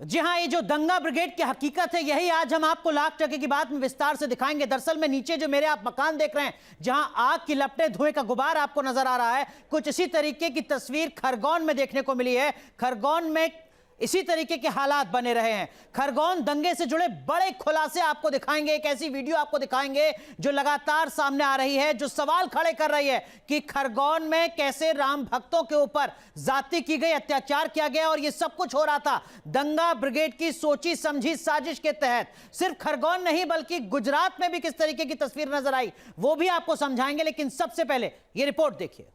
जी हां, ये जो दंगा ब्रिगेड की हकीकत है यही आज हम आपको लाख टके की बात में विस्तार से दिखाएंगे। दरअसल में नीचे जो मेरे आप मकान देख रहे हैं, जहां आग की लपटें, धुएं का गुबार आपको नजर आ रहा है, कुछ इसी तरीके की तस्वीर खरगोन में देखने को मिली है। खरगोन में इसी तरीके के हालात बने रहे हैं। खरगोन दंगे से जुड़े बड़े खुलासे आपको दिखाएंगे, एक ऐसी वीडियो आपको दिखाएंगे जो लगातार सामने आ रही है, जो सवाल खड़े कर रही है कि खरगोन में कैसे राम भक्तों के ऊपर जाति की गई, अत्याचार किया गया और यह सब कुछ हो रहा था दंगा ब्रिगेड की सोची समझी साजिश के तहत। सिर्फ खरगोन नहीं बल्कि गुजरात में भी किस तरीके की तस्वीर नजर आई वो भी आपको समझाएंगे, लेकिन सबसे पहले यह रिपोर्ट देखिए।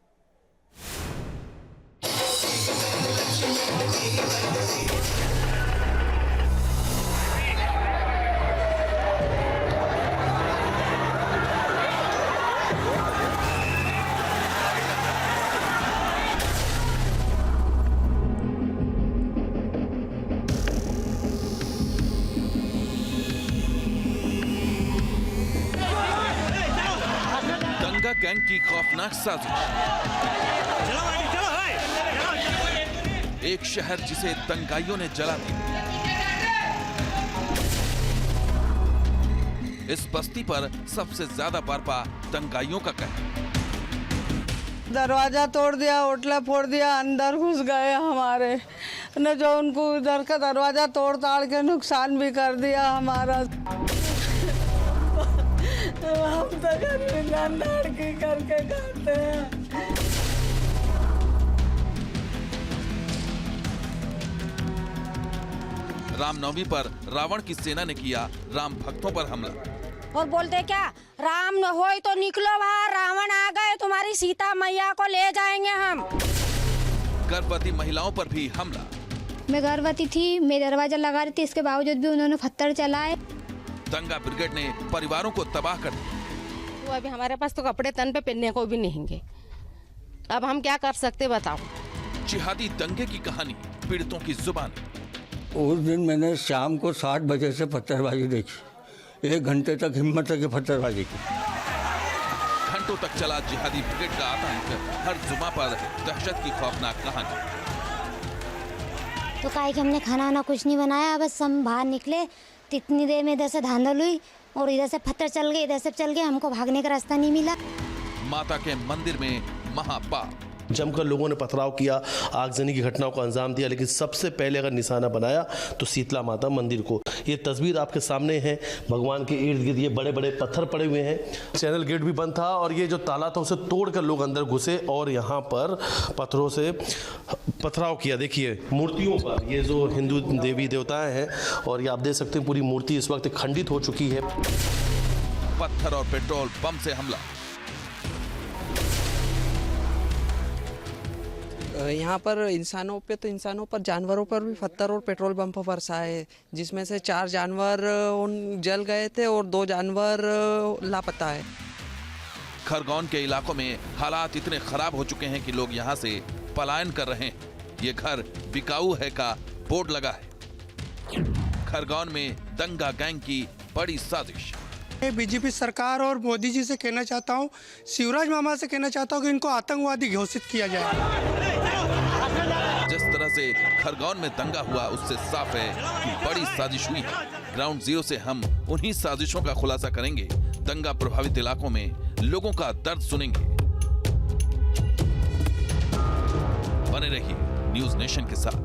दंगा गैंग की खौफनाक साजिश। एक शहर जिसे दंगाइयों ने जला दिया। इस बस्ती पर सबसे ज्यादा बरपा दंगाइयों का कहर। दरवाजा तोड़ दिया, होटला फोड़ दिया, अंदर घुस गए हमारे न, जो उनको उधर का दरवाजा तोड़ ताड़ के नुकसान भी कर दिया हमारा। हम तो घर में जान की करके खाते हैं। रामनवमी पर रावण की सेना ने किया राम भक्तों पर हमला और बोलते क्या, राम न हो तो निकलो बाहर, रावण आ गए, तुम्हारी सीता मैया को ले जाएंगे हम। गर्भवती महिलाओं पर भी हमला। मैं गर्भवती थी, मैं दरवाजा लगा रही थी, इसके बावजूद भी उन्होंने पत्थर चलाए। दंगा ब्रिगेड ने परिवारों को तबाह कर दिया। तो अभी हमारे पास तो कपड़े तन पे पहनने को भी नहीं है, अब हम क्या कर सकते बताओ। जिहादी दंगे की कहानी पीड़ितों की जुबान। उस दिन मैंने शाम को 7 बजे से पत्थरबाजी देखी, 1 घंटे तक हिम्मत करके पत्थरबाजी की। घंटों तक चला जिहादी ब्रिगेड का आतंक, हर जुमा पर दहशत की खौफनाक कहानी। तो काहे कि हमने खाना वाना कुछ नहीं बनाया, बस हम बाहर निकले तो इतनी देर में इधर से धांधल हुई और इधर से पत्थर चल गए, इधर से चल गए, हमको भागने का रास्ता नहीं मिला। माता के मंदिर में महापाप। जमकर लोगों ने पथराव किया, आगजनी की घटनाओं को अंजाम दिया, लेकिन सबसे पहले अगर निशाना बनाया तो शीतला माता मंदिर को। ये तस्वीर आपके सामने है, भगवान के इर्द गिर्द ये बड़े बड़े पत्थर पड़े हुए हैं। चैनल गेट भी बंद था और ये जो ताला था उसे तोड़कर लोग अंदर घुसे और यहाँ पर पत्थरों से पथराव किया। देखिए मूर्तियों पर, ये जो हिंदू देवी देवताएं हैं और ये आप देख सकते हैं पूरी मूर्ति इस वक्त खंडित हो चुकी है। पत्थर और पेट्रोल बम से हमला। यहाँ पर इंसानों पे तो इंसानों पर, जानवरों पर भी पत्थर और पेट्रोल बम पर बरसा है, जिसमें से 4 जानवर जल गए थे और 2 जानवर लापता है। खरगोन के इलाकों में हालात इतने खराब हो चुके हैं कि लोग यहाँ से पलायन कर रहे हैं। ये घर बिकाऊ है का बोर्ड लगा है। खरगोन में दंगा गैंग की बड़ी साजिश। बीजेपी सरकार और मोदी जी से कहना चाहता हूँ, शिवराज मामा से कहना चाहता हूँ कि इनको आतंकवादी घोषित किया जाए। जिस तरह से खरगोन में दंगा हुआ उससे साफ है कि बड़ी साजिश हुई है। ग्राउंड जीरो से हम उन्हीं साजिशों का खुलासा करेंगे। दंगा प्रभावित इलाकों में लोगों का दर्द सुनेंगे। बने रहिए न्यूज नेशन के साथ।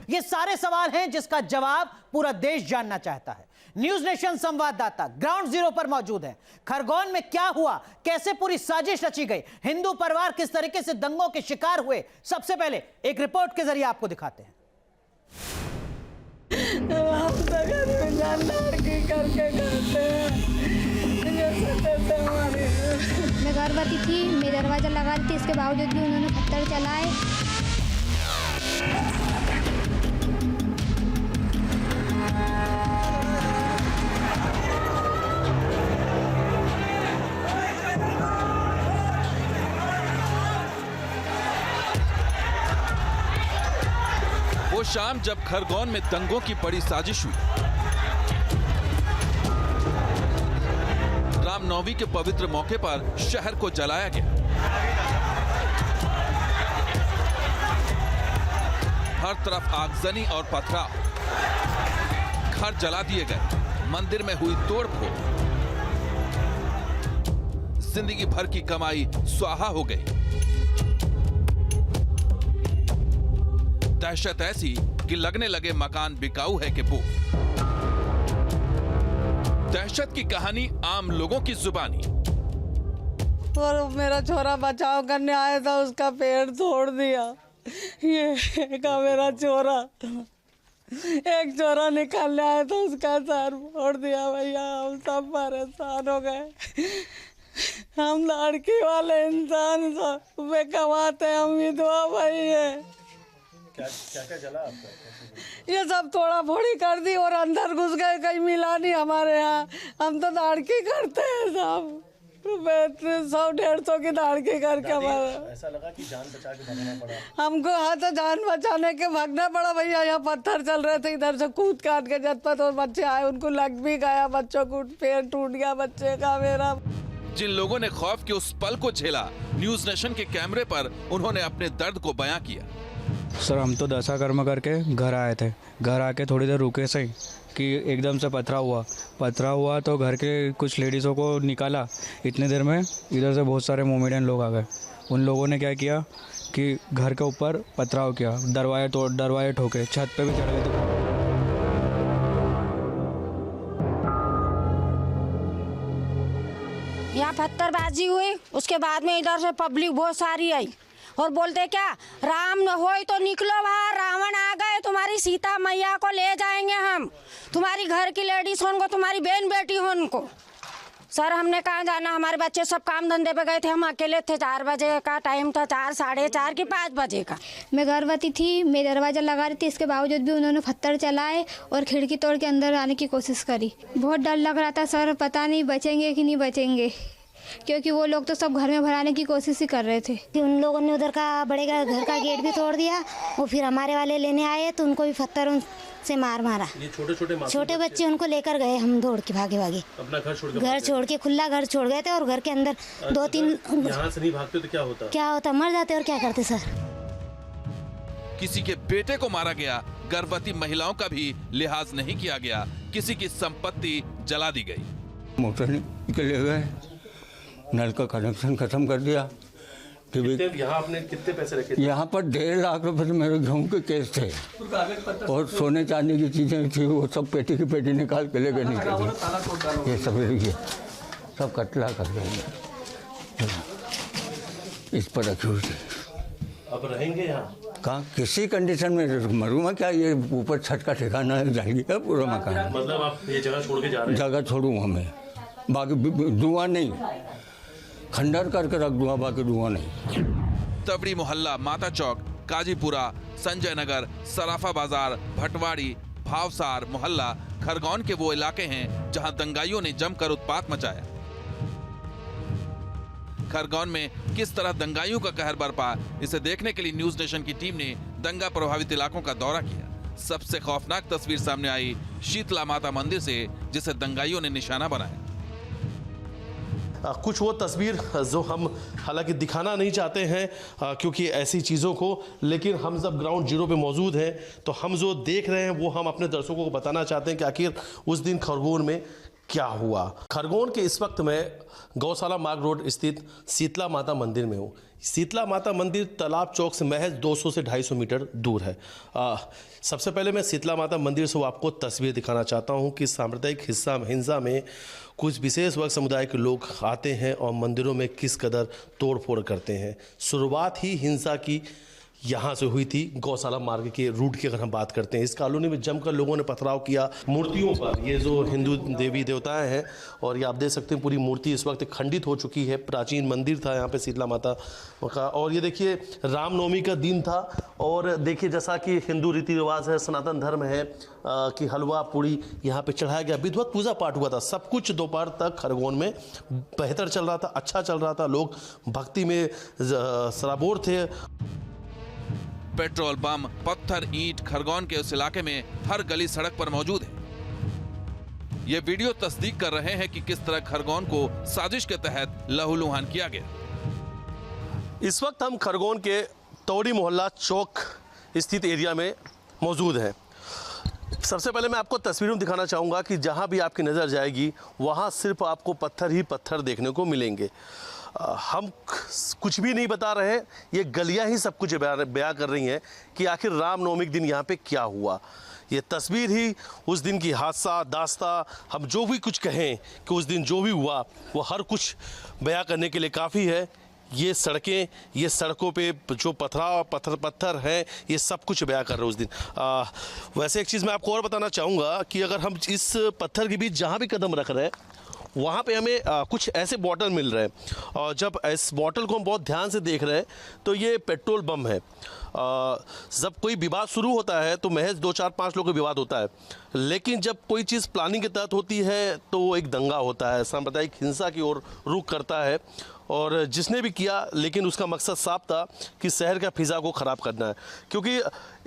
ये सारे सवाल हैं जिसका जवाब पूरा देश जानना चाहता है। न्यूज नेशन संवाददाता ग्राउंड जीरो पर मौजूद है। खरगोन में क्या हुआ, कैसे पूरी साजिश रची गई, हिंदू परिवार किस तरीके से दंगों के शिकार हुए, सबसे पहले एक रिपोर्ट के जरिए आपको दिखाते हैं। हम तो घर में जान की करके खाते हैं। मैं गर्भवती थी, मैं दरवाजा लगा रही थी, इसके बावजूद भी उन्होंने पत्थर चलाए। वो शाम जब खरगोन में दंगों की बड़ी साजिश हुई। रामनवमी के पवित्र मौके पर शहर को जलाया गया। हर तरफ आगजनी और पथराव, घर जला दिए गए, मंदिर में हुई तोड़फोड़, जिंदगी भर की कमाई स्वाहा हो गई। दहशत ऐसी कि लगने लगे मकान बिकाऊ है कि बोर्ड। दहशत की कहानी आम लोगों की जुबानी। और मेरा छोरा बचाव करने आया था, उसका पेड़ तोड़ दिया। ये का मेरा छोरा, एक छोरा निकालने आया था, उसका सर फोड़ दिया। भैया हम सब परेशान हो गए। हम लड़की वाले इंसान सब में कमाते हैं, हम विधवा भाई है। क्या जला आपका? ये सब थोड़ा फोड़ी कर दी और अंदर घुस गए, कहीं मिला नहीं हमारे यहाँ। हम तो दाड़की करते हैं सब, 100-150 की दाड़की करके हमारा। ऐसा लगा कि जान बचा के भागना पड़ा हमको। हाँ तो जान बचाने के भागना पड़ा भैया। यहाँ पत्थर चल रहे थे, इधर से कूद काट के झटपट और बच्चे आए, उनको लग भी गया, बच्चों को पैर टूट गया बच्चे का मेरा। जिन लोगों ने खौफ के उस पल को झेला, न्यूज नेशन के कैमरे पर उन्होंने अपने दर्द को बयां किया। सर हम तो दशा कर्म करके घर आए थे। घर आके थोड़ी देर रुके सही कि एकदम से पथराव हुआ तो घर के कुछ लेडीज़ों को निकाला। इतने देर में इधर से बहुत सारे मोमेडियन लोग आ गए। उन लोगों ने क्या किया कि घर के ऊपर पथराव किया, दरवाजे ठोके, छत पे भी चढ़ गए थे। यहाँ पत्थरबाजी हुई, उसके बाद में इधर से पब्लिक बहुत सारी आई और बोलते क्या, राम होई तो निकलो बाहर, रावण आ गए, तुम्हारी सीता मैया को ले जाएंगे हम, तुम्हारी घर की लेडीज उनको, तुम्हारी बहन बेटी हो उनको। सर हमने कहाँ जाना, हमारे बच्चे सब काम धंधे पे गए थे, हम अकेले थे। 4 बजे का टाइम था, 4, 4:30 की 5 बजे का। मैं गर्भवती थी, मैं दरवाज़ा लगा रही थी, इसके बावजूद भी उन्होंने पत्थर चलाए और खिड़की तोड़ के अंदर आने की कोशिश करी। बहुत डर लग रहा था सर, पता नहीं बचेंगे कि नहीं बचेंगे, क्योंकि वो लोग तो सब घर में भराने की कोशिश ही कर रहे थे। उन लोगों ने उधर का बड़े घर का गेट भी तोड़ दिया और फिर हमारे वाले लेने आए तो उनको भी पत्थरों से मारा। ये छोटे बच्चे उनको लेकर गए, हम दौड़ के भागे अपना घर छोड़ के खुला घर छोड़ गए थे और घर के अंदर 2-3। यहाँ से नहीं भागते तो क्या होता? मर जाते और क्या करते सर। किसी के बेटे को मारा गया, गर्भवती महिलाओं का भी लिहाज नहीं किया गया, किसी की संपत्ति जला दी गई। मोटर निकल गए, नल का कनेक्शन खत्म कर दिया। यहाँ आपने कितने पैसे रखे थे? यहाँ पर 1.5 लाख रुपए मेरे गेहूँ के केस थे और सोने चांदी की चीजें थी, वो सब पेटी की पेटी निकाल के ले गए। ये सब कटला कर गए, इस पर रखी हुई थी। अब रहेंगे यहाँ कहाँ, किसी कंडीशन में मरूंगा क्या? ये ऊपर छत का ठिकाना है, जाएगा पूरा मकान। मतलब आप ये जगह छोड़ के जा रहे हैं? जगह छोड़ूंगा मैं, बाकी दुआ नहीं, खंडर करके रख दूंगा, बाकी दुआ नहीं। तबड़ी मोहल्ला, माता चौक, काजीपुरा, संजय नगर, सराफा बाजार, भटवाड़ी, भावसार मोहल्ला खरगोन के वो इलाके हैं जहां दंगाइयों ने जमकर उत्पात मचाया। खरगोन में किस तरह दंगाइयों का कहर बरपा, इसे देखने के लिए न्यूज नेशन की टीम ने दंगा प्रभावित इलाकों का दौरा किया। सबसे खौफनाक तस्वीर सामने आई शीतला माता मंदिर से, जिसे दंगाइयों ने निशाना बनाया। कुछ वो तस्वीर जो हम हालांकि दिखाना नहीं चाहते हैं क्योंकि ऐसी चीज़ों को, लेकिन हम जब ग्राउंड जीरो पे मौजूद हैं तो हम जो देख रहे हैं वो हम अपने दर्शकों को बताना चाहते हैं कि आखिर उस दिन खरगोन में क्या हुआ। खरगोन के इस वक्त मैं गौशाला मार्ग रोड स्थित शीतला माता मंदिर में हूँ। शीतला माता मंदिर तालाब चौक से महज 200 से 250 मीटर दूर है। सबसे पहले मैं शीतला माता मंदिर से आपको तस्वीर दिखाना चाहता हूँ कि सांप्रदायिक हिंसा में कुछ विशेष वर्ग समुदाय के लोग आते हैं और मंदिरों में किस कदर तोड़फोड़ करते हैं। शुरुआत ही हिंसा की यहाँ से हुई थी। गौशाला मार्ग के रूट की अगर हम बात करते हैं, इस कॉलोनी में जमकर लोगों ने पथराव किया मूर्तियों पर। ये जो हिंदू देवी देवताएं हैं, और ये आप देख सकते हैं पूरी मूर्ति इस वक्त खंडित हो चुकी है। प्राचीन मंदिर था यहाँ पे शीतला माता का, और ये देखिए रामनवमी का दिन था। और देखिए जैसा कि हिंदू रीति रिवाज है, सनातन धर्म है कि हलवा पूड़ी यहाँ पे चढ़ाया गया, विधिवत पूजा पाठ हुआ था। सब कुछ दोपहर तक खरगोन में बेहतर चल रहा था, अच्छा चल रहा था, लोग भक्ति में सराबोर थे। पेट्रोल बम, पत्थर, ईंट खरगोन के उस इलाके में हर गली सड़क पर मौजूद है। ये वीडियो तस्दीक कर रहे हैं कि किस तरह खरगोन को साजिश के तहत लहूलुहान किया गया। इस वक्त हम खरगोन के तौड़ी मोहल्ला चौक स्थित एरिया में मौजूद हैं। सबसे पहले मैं आपको तस्वीरों में दिखाना चाहूँगा कि जहाँ भी आपकी नज़र जाएगी वहाँ सिर्फ आपको पत्थर ही पत्थर देखने को मिलेंगे। हम कुछ भी नहीं बता रहे, ये गलियाँ ही सब कुछ बयां कर रही हैं कि आखिर रामनवमी के दिन यहाँ पे क्या हुआ। ये तस्वीर ही उस दिन की हादसा दास्ता, हम जो भी कुछ कहें कि उस दिन जो भी हुआ वो हर कुछ बयां करने के लिए काफ़ी है। ये सड़कें, ये सड़कों पे जो पत्थर हैं, ये सब कुछ बयां कर रहे हैं उस दिन। वैसे एक चीज़ मैं आपको और बताना चाहूँगा कि अगर हम इस पत्थर के बीच जहाँ भी कदम रख रहे हैं वहाँ पे हमें कुछ ऐसे बॉटल मिल रहे हैं, और जब इस बॉटल को हम बहुत ध्यान से देख रहे हैं तो ये पेट्रोल बम है। जब कोई विवाद शुरू होता है तो महज 2-4-5 लोगों का विवाद होता है, लेकिन जब कोई चीज़ प्लानिंग के तहत होती है तो वो एक दंगा होता है, सांप्रदायिक हिंसा की ओर रुख करता है। और जिसने भी किया, लेकिन उसका मकसद साफ था कि शहर का फिज़ा को ख़राब करना है। क्योंकि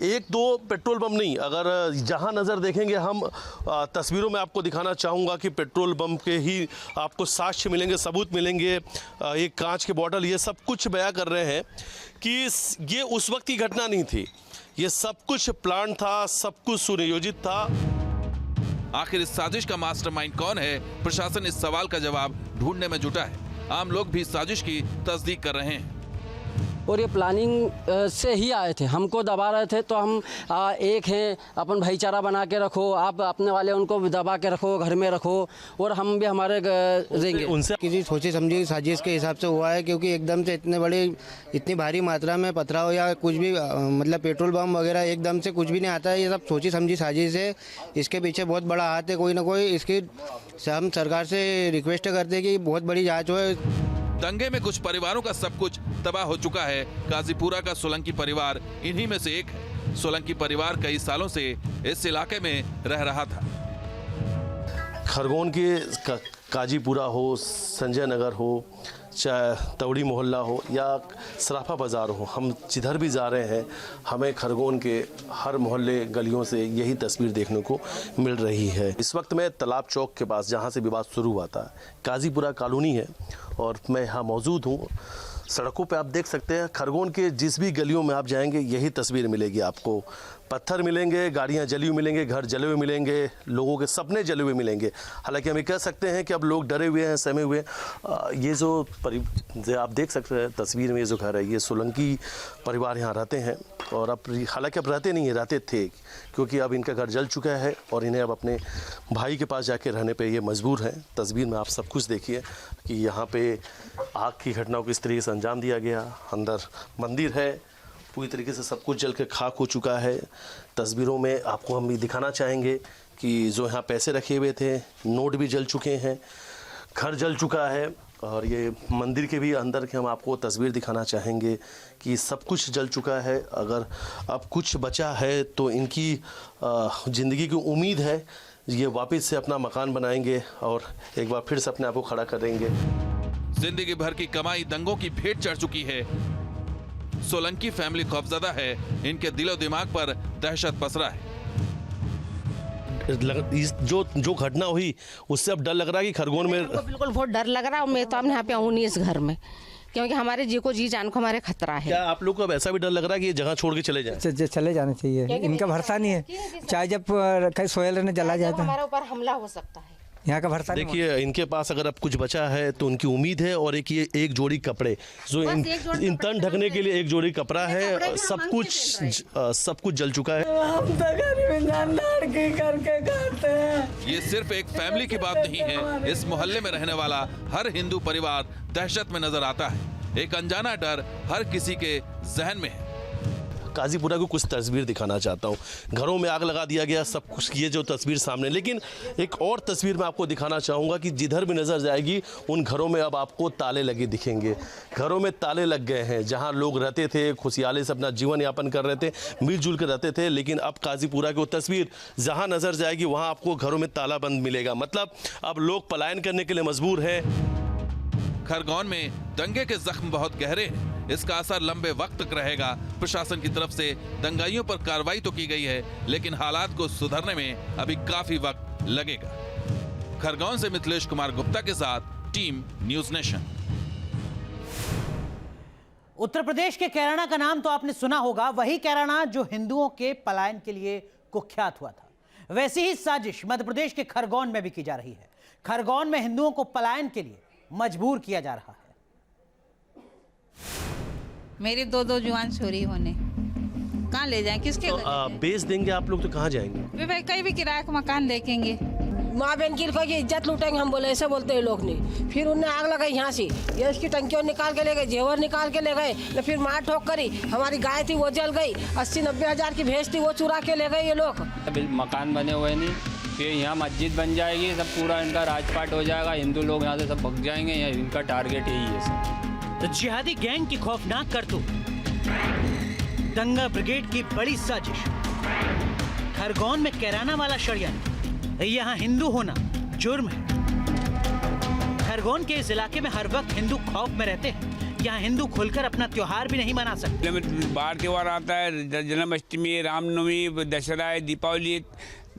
1-2 पेट्रोल बम नहीं, अगर जहां नज़र देखेंगे हम तस्वीरों में आपको दिखाना चाहूँगा कि पेट्रोल बम के ही आपको साक्ष्य मिलेंगे, सबूत मिलेंगे। एक कांच के बॉटल, ये सब कुछ बयां कर रहे हैं कि ये उस वक्त की घटना नहीं थी, ये सब कुछ प्लान था, सब कुछ सुनियोजित था। आखिर इस साजिश का मास्टरमाइंड कौन है? प्रशासन इस सवाल का जवाब ढूंढने में जुटा है। आम लोग भी साजिश की तस्दीक कर रहे हैं। और ये प्लानिंग से ही आए थे, हमको दबा रहे थे। तो हम एक हैं, अपन भाईचारा बना के रखो, आप अपने वाले उनको दबा के रखो, घर में रखो, और हम भी हमारे रहेंगे। उनसे किसी सोची समझी साजिश के हिसाब से हुआ है, क्योंकि एकदम से इतनी भारी मात्रा में पथराव या कुछ भी मतलब पेट्रोल बम वगैरह एकदम से कुछ भी नहीं आता है। ये सब सोची समझी साजिश है, इसके पीछे बहुत बड़ा हाथ है कोई ना कोई। इसकी हम सरकार से रिक्वेस्ट करते हैं कि बहुत बड़ी जाँच हो। दंगे में कुछ परिवारों का सब कुछ तबाह हो चुका है। काजीपुरा का सोलंकी परिवार इन्हीं में से एक है। सोलंकी परिवार कई सालों से इस इलाके में रह रहा था। खरगोन के काजीपुरा हो, संजय नगर हो, चाहे तवड़ी मोहल्ला हो या सराफा बाज़ार हो, हम जिधर भी जा रहे हैं हमें खरगोन के हर मोहल्ले गलियों से यही तस्वीर देखने को मिल रही है। इस वक्त मैं तालाब चौक के पास, जहां से विवाद शुरू हुआ था, काजीपुरा कॉलोनी है और मैं यहाँ मौजूद हूँ। सड़कों पे आप देख सकते हैं, खरगोन के जिस भी गलियों में आप जाएंगे यही तस्वीर मिलेगी आपको। पत्थर मिलेंगे, गाड़ियाँ जली हुई मिलेंगे, घर जले हुए मिलेंगे, लोगों के सपने जले हुए मिलेंगे। हालांकि हम ये कह सकते हैं कि अब लोग डरे हुए हैं, सहमे हुए हैं। ये जो आप देख सकते हैं तस्वीर में, ये जो घर है, ये सोलंकी परिवार यहाँ रहते हैं। और अब हालांकि अब रहते नहीं है, रहते थे, क्योंकि अब इनका घर जल चुका है और इन्हें अब अपने भाई के पास जाके रहने पे ये मजबूर हैं। तस्वीर में आप सब कुछ देखिए कि यहाँ पे आग की घटनाओं को किस तरीके से अंजाम दिया गया। अंदर मंदिर है, पूरी तरीके से सब कुछ जल के खाक हो चुका है। तस्वीरों में आपको हम ये दिखाना चाहेंगे कि जो यहाँ पैसे रखे हुए थे, नोट भी जल चुके हैं, घर जल चुका है। और ये मंदिर के भी अंदर के हम आपको तस्वीर दिखाना चाहेंगे कि सब कुछ जल चुका है। अगर अब कुछ बचा है तो इनकी ज़िंदगी की उम्मीद है, ये वापस से अपना मकान बनाएंगे और एक बार फिर से अपने आप को खड़ा करेंगे। जिंदगी भर की कमाई दंगों की भेंट चढ़ चुकी है। सोलंकी फैमिली खौफजदा है, इनके दिलो दिमाग पर दहशत पसरा है। जो घटना हुई उससे अब डर लग रहा है कि खरगोन में बिल्कुल बहुत डर लग रहा है। मैं तो अब यहाँ पे आऊँ नहीं इस घर में, क्योंकि हमारे जी को जी जान को हमारे खतरा है। क्या आप लोग को अब ऐसा भी डर लग रहा है कि ये जगह छोड़ के चले जाएं? चले जाना चाहिए, इनका भरोसा नहीं है। चाहे जब कहीं सोहेल रहने चला जाता है, हमारे ऊपर हमला हो सकता है। यहाँ का भरोसा देखिए, इनके पास अगर अब कुछ बचा है तो उनकी उम्मीद है, और एक जोड़ी कपड़े जो इन तन ढकने के लिए एक जोड़ी कपड़ा है। सब कुछ जल चुका है। हम तो घर में जान के करके खाते हैं। ये सिर्फ एक फैमिली की बात नहीं है, इस मोहल्ले में रहने वाला हर हिंदू परिवार दहशत में नजर आता है। एक अनजाना डर हर किसी के जहन में है। काजीपुरा को कुछ तस्वीर दिखाना चाहता हूँ। घरों में आग लगा दिया गया, सब कुछ, ये जो तस्वीर सामने। लेकिन एक और तस्वीर मैं आपको दिखाना चाहूँगा कि जिधर भी नज़र जाएगी उन घरों में अब आपको ताले लगे दिखेंगे। घरों में ताले लग गए हैं। जहाँ लोग रहते थे, खुशहाली से अपना जीवन यापन कर रहे थे, मिलजुल कर रहते थे, लेकिन अब काजीपुरा की वो तस्वीर जहाँ नज़र जाएगी वहाँ आपको घरों में ताला बंद मिलेगा। मतलब अब लोग पलायन करने के लिए मजबूर हैं। खरगोन में दंगे के जख्म बहुत गहरे हैं, इसका असर लंबे वक्त तक रहेगा। प्रशासन की तरफ से दंगाइयों पर कार्रवाई तो की गई है, लेकिन हालात को सुधरने में अभी काफी वक्त लगेगा। खरगोन से मिथिलेश कुमार गुप्ता के साथ team news nation. Uttar Pradesh के कैराना का नाम तो आपने सुना होगा, वही कैराना जो हिंदुओं के पलायन के लिए कुख्यात हुआ था। वैसी ही साजिश मध्य प्रदेश के खरगोन में भी की जा रही है। खरगोन में हिंदुओं को पलायन के लिए मजबूर किया जा रहा है। मेरी दो जुआन छोरी होने कहाँ ले जाएं, किसके तो बेच देंगे आप लोग तो कहाँ जाएंगे? भाई कहीं भी किराए का मकान देखेंगे। माँ बहन की इज्जत लूटेंगे हम, बोले ऐसे बोलते हैं लोग ने। फिर उनने आग लगाई यहाँ से, ये उसकी टंकियों निकाल के ले गए, जेवर निकाल के ले गए, फिर मार ठोक करी। हमारी गाय थी वो जल गई, 80-90 हज़ार की भैंस थी वो चुरा के ले गए ये लोग। मकान बने हुए नहीं, फिर यहाँ मस्जिद बन जाएगी, सब पूरा इनका राजपाट हो जाएगा, हिंदू लोग यहाँ से सब भग जाएंगे। इनका टारगेट यही है सर। तो जिहादी गैंग की खौफनाक करतूत, दंगा ब्रिगेड की बड़ी साजिश, खरगोन में कैराना वाला षड्यंत्र, यहाँ हिंदू होना जुर्म है। खरगोन के इस इलाके में हर वक्त हिंदू खौफ में रहते हैं। यहाँ हिंदू खुलकर अपना त्योहार भी नहीं मना सकते। बाहर त्योहार आता है, जन्माष्टमी, रामनवमी, दशहरा है, दीपावली,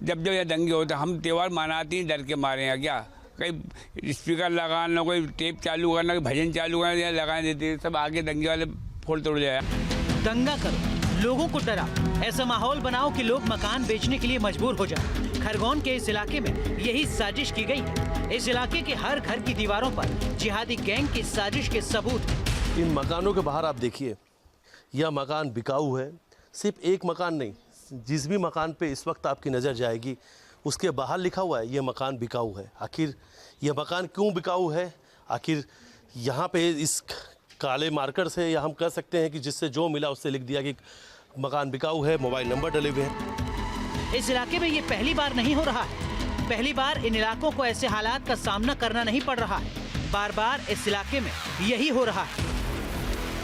जब जब यह दंगे होते हैं हम त्योहार मनाते ही डर के मारे हैं। क्या कहीं स्पीकर लगाना, कोई टेप चालू करना, कोई भजन चालू करना, या लगा देते, सब आगे दंगे वाले फोड़ तोड़ जाए। दंगा करो, लोगों को डराओ, ऐसा माहौल बनाओ कि लोग मकान बेचने के लिए मजबूर हो जाए। खरगोन के इस इलाके में यही साजिश की गई है। इस इलाके के हर घर की दीवारों पर जिहादी गैंग की साजिश के सबूत हैं। इन मकानों के बाहर आप देखिए, यह मकान बिकाऊ है। सिर्फ एक मकान नहीं, जिस भी मकान पे इस वक्त आपकी नज़र जाएगी उसके बाहर लिखा हुआ है यह मकान बिकाऊ है। आखिर यह मकान क्यों बिकाऊ है? आखिर यहाँ पे इस काले मार्कर से, या हम कह सकते हैं कि जिससे जो मिला उससे लिख दिया कि मकान बिकाऊ है, मोबाइल नंबर डले हुए हैं। इस इलाके में ये पहली बार नहीं हो रहा है। पहली बार इन इलाकों को ऐसे हालात का सामना करना नहीं पड़ रहा है। बार बार इस इलाके में यही हो रहा है।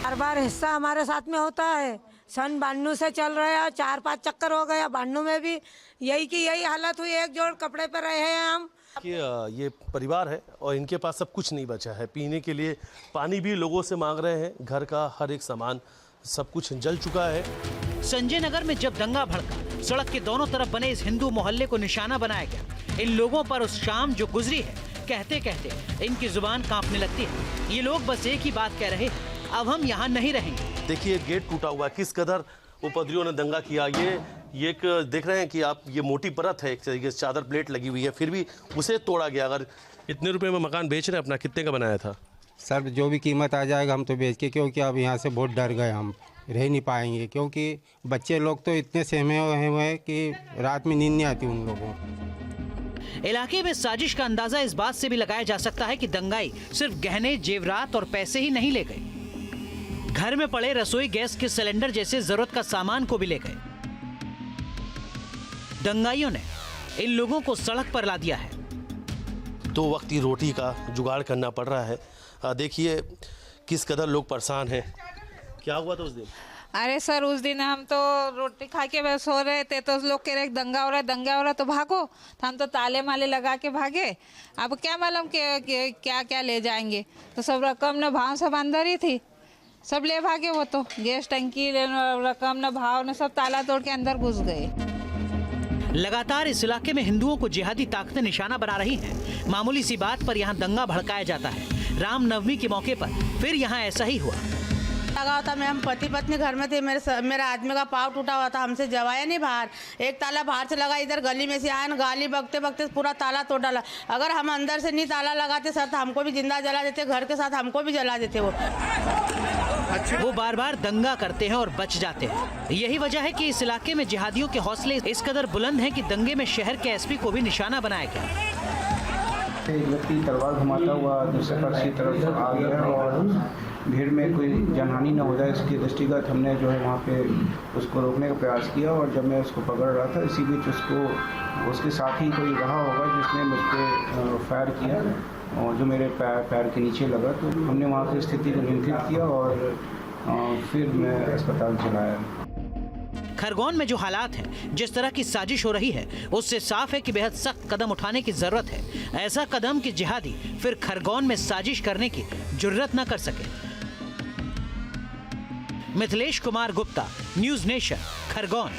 बार बार हिस्सा हमारे साथ में होता है। सन 92 से चल रहा है, 4-5 चक्कर हो गया। 92 में भी यही की यही हालत हुई, एक जोड़ कपड़े पर रहे हैं हम। कि ये परिवार है और इनके पास सब कुछ नहीं बचा है। पीने के लिए पानी भी लोगों से मांग रहे हैं, घर का हर एक सामान सब कुछ जल चुका है। संजय नगर में जब दंगा भड़का, सड़क के दोनों तरफ बने इस हिंदू मोहल्ले को निशाना बनाया गया। इन लोगों पर उस शाम जो गुजरी है, कहते कहते इनकी जुबान कांपने लगती है। ये लोग बस एक ही बात कह रहे हैं, अब हम यहाँ नहीं रहेंगे। देखिए गेट टूटा हुआ है, किस कदर उपद्रवियों ने दंगा किया। ये एक देख रहे हैं कि आप, ये मोटी परत है, एक तरीके से चादर प्लेट लगी हुई है, फिर भी उसे तोड़ा गया। अगर इतने रुपए में मकान बेच रहे हैं अपना, कितने का बनाया था? सर जो भी कीमत आ जाएगा हम तो बेच के, क्योंकि अब यहाँ से बहुत डर गए, हम रह नहीं पाएंगे। क्योंकि बच्चे लोग तो इतने सहमे हुए हैं कि रात में नींद नहीं आती उन लोगों को। इलाके में साजिश का अंदाजा इस बात से भी लगाया जा सकता है कि दंगाई सिर्फ गहने, जेवरात और पैसे ही नहीं ले गए, घर में पड़े रसोई गैस के सिलेंडर जैसे जरूरत का सामान को भी ले गए। दंगाइयों ने इन लोगों को सड़क पर ला दिया है। 2 वक्त की रोटी का जुगाड़ करना पड़ रहा है। देखिए किस कदर लोग परेशान हैं। क्या हुआ था उस दिन? अरे सर उस दिन हम तो रोटी खा के बस सो रहे थे, तो लोग कह रहे दंगा हो रहा है तो भागो। तो हम तो ताले माले लगा के भागे। अब क्या मालूम क्या क्या ले जाएंगे, तो सब रकम न भाव सब अंदर ही थी, सब ले भागे। वो तो गैस टंकी, रकम न भाव न सब ताला तोड़ के अंदर घुस गए। लगातार इस इलाके में हिंदुओं को जिहादी ताकतें निशाना बना रही हैं। मामूली सी बात पर यहाँ दंगा भड़काया जाता है। रामनवमी के मौके पर फिर यहाँ ऐसा ही हुआ। लगा था, मैं हम पति पत्नी घर में थे, मेरा आदमी का पाँव टूटा हुआ था, हमसे जवाया नहीं बाहर। एक ताला बाहर से लगा, इधर गली में से आया, गाली बकते बकते पूरा ताला तोड़ डाला। अगर हम अंदर से नहीं ताला लगाते सर तो हमको भी जिंदा जला देते, घर के साथ हमको भी जला देते। वो बार बार दंगा करते हैं और बच जाते हैं। यही वजह है कि इस इलाके में जिहादियों के हौसले इस कदर बुलंद हैं कि दंगे में शहर के एसपी को भी निशाना बनाया गया। एक व्यक्ति तलवार घुमाता हुआ दूसरे पास की तरफ आ गया और भीड़ में कोई जनहानि न हो जाए इसके दृष्टिगत हमने जो है वहाँ पे उसको रोकने का प्रयास किया। और जब मैं उसको पकड़ रहा था, इसी बीच उसके साथ ही कोई रहा होगा जिसने मुझ पर फायर किया और जो मेरे पैर के नीचे लगा। तो हमने वहाँ की स्थिति को नियंत्रित किया और फिर मैं अस्पताल चलाया। खरगोन में जो हालात हैं, जिस तरह की साजिश हो रही है, उससे साफ है कि बेहद सख्त कदम उठाने की जरूरत है। ऐसा कदम कि जिहादी फिर खरगोन में साजिश करने की जुर्रत न कर सके। Mithilesh Kumar Gupta, news nation, Khargone.